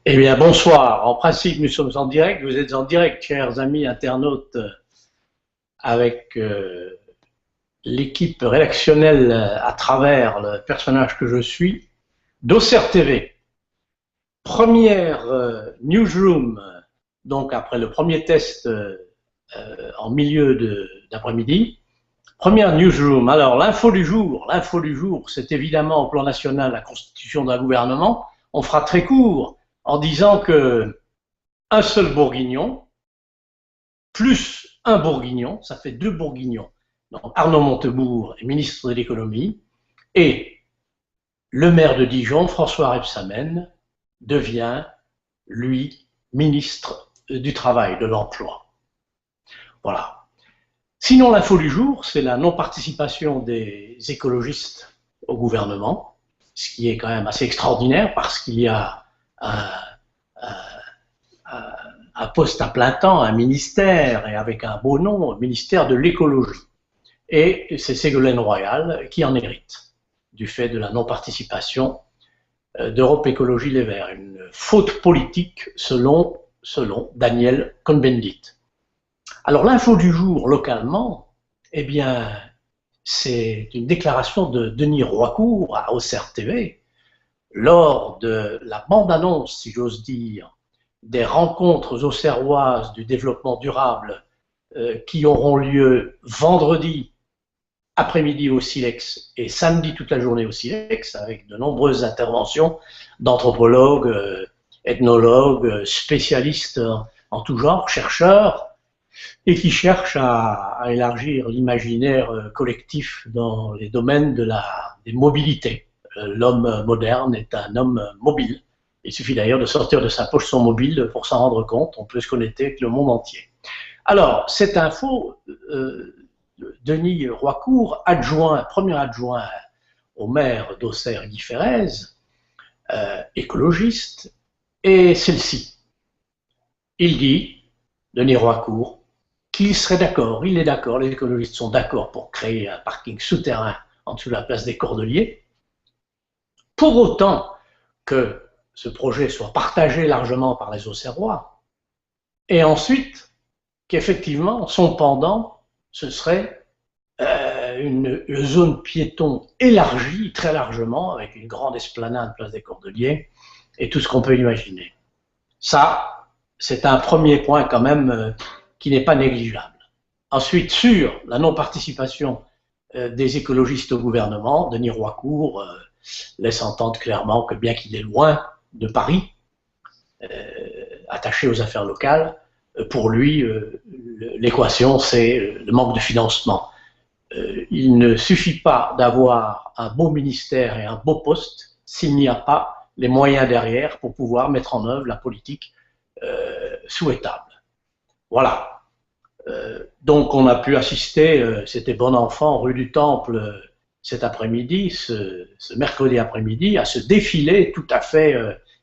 Eh bien, bonsoir. En principe, nous sommes en direct. Vous êtes en direct, chers amis internautes, avec l'équipe rédactionnelle à travers le personnage que je suis, d'Auxerre TV. Première newsroom, donc après le premier test en milieu d'après-midi. Première newsroom. Alors, l'info du jour, c'est évidemment au plan national la constitution d'un gouvernement. On fera très court en disant que un seul bourguignon, plus un bourguignon, ça fait deux bourguignons. Donc Arnaud Montebourg est ministre de l'économie et le maire de Dijon, François Rebsamen, devient, lui, ministre du Travail, de l'Emploi. Voilà. Sinon, l'info du jour, c'est la non-participation des écologistes au gouvernement, ce qui est quand même assez extraordinaire parce qu'il y a un poste à plein temps, un ministère, et avec un beau nom, le ministère de l'écologie. Et c'est Ségolène Royal qui en hérite, du fait de la non-participation d'Europe Écologie Les Verts. Une faute politique selon Daniel Cohn-Bendit. Alors l'info du jour localement, eh bien, c'est une déclaration de Denis Roicourt à Auxerre TV lors de la bande-annonce, si j'ose dire, des rencontres auxerroises du développement durable qui auront lieu vendredi après-midi au Silex et samedi toute la journée au Silex, avec de nombreuses interventions d'anthropologues, ethnologues, spécialistes en tout genre, chercheurs, et qui cherchent à élargir l'imaginaire collectif dans les domaines des mobilités. L'homme moderne est un homme mobile. Il suffit d'ailleurs de sortir de sa poche son mobile pour s'en rendre compte. On peut se connecter avec le monde entier. Alors, cette info, Denis Roicourt, premier adjoint au maire d'Auxerre, Guy Ferrez, écologiste, et celle-ci. Il dit, Denis Roicourt, qu'il serait d'accord, il est d'accord, les écologistes sont d'accord pour créer un parking souterrain en dessous de la place des Cordeliers, pour autant que ce projet soit partagé largement par les Auxerrois, et ensuite qu'effectivement, son pendant, ce serait une zone piéton élargie très largement, avec une grande esplanade place des Cordeliers, et tout ce qu'on peut imaginer. Ça, c'est un premier point quand même qui n'est pas négligeable. Ensuite, sur la non-participation des écologistes au gouvernement, Denis Roicourt laisse entendre clairement que bien qu'il est loin de Paris, attaché aux affaires locales, pour lui, l'équation, c'est le manque de financement. Il ne suffit pas d'avoir un beau ministère et un beau poste s'il n'y a pas les moyens derrière pour pouvoir mettre en œuvre la politique souhaitable. Voilà. Donc on a pu assister, c'était bon enfant, rue du Temple, cet après-midi, ce mercredi après-midi, à ce défilé tout à fait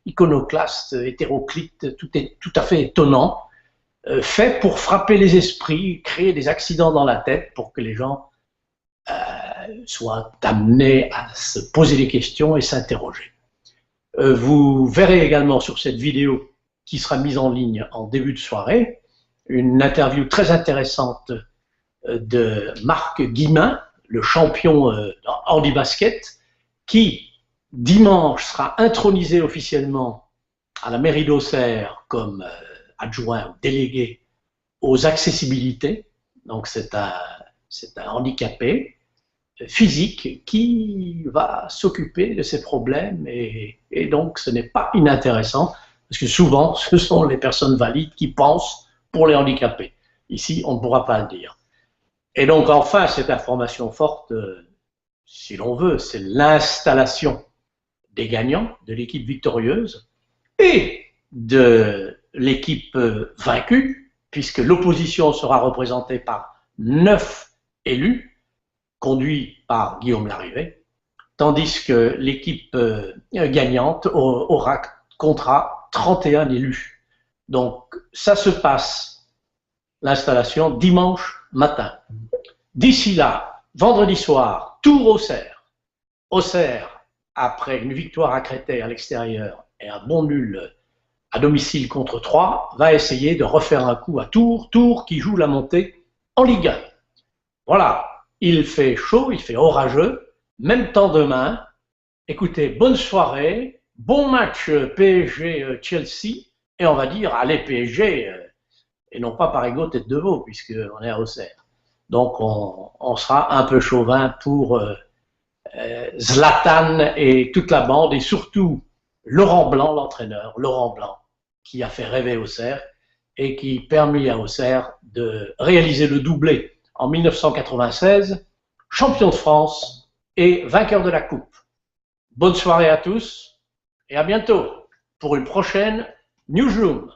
iconoclaste, hétéroclite, tout à fait étonnant, fait pour frapper les esprits, créer des accidents dans la tête pour que les gens soient amenés à se poser des questions et s'interroger. Vous verrez également sur cette vidéo qui sera mise en ligne en début de soirée, une interview très intéressante de Marc Guillemin, le champion handi-basket, qui dimanche sera intronisé officiellement à la mairie d'Auxerre comme adjoint ou délégué aux accessibilités. Donc c'est un handicapé physique qui va s'occuper de ces problèmes et donc ce n'est pas inintéressant parce que souvent ce sont les personnes valides qui pensent pour les handicapés. Ici, on ne pourra pas le dire. Et donc enfin, cette information forte, si l'on veut, c'est l'installation des gagnants, de l'équipe victorieuse et de l'équipe vaincue, puisque l'opposition sera représentée par 9 élus, conduits par Guillaume Larrivé, tandis que l'équipe gagnante comptera 31 élus. Donc ça se passe, l'installation, dimanche matin. D'ici là, vendredi soir, Tours-Auxerre. Auxerre, après une victoire à Créteil à l'extérieur et un bon nul à domicile contre Troyes, va essayer de refaire un coup à Tours, Tours qui joue la montée en Ligue 1. Voilà, il fait chaud, il fait orageux, même temps demain. Écoutez, bonne soirée, bon match PSG-Chelsea, et on va dire, allez PSG, et non pas par ego tête de veau, puisqu'on est à Auxerre. Donc on sera un peu chauvin pour Zlatan et toute la bande, et surtout Laurent Blanc, l'entraîneur, Laurent Blanc, qui a fait rêver Auxerre et qui permet à Auxerre de réaliser le doublé en 1996, champion de France et vainqueur de la Coupe. Bonne soirée à tous et à bientôt pour une prochaine Newsroom.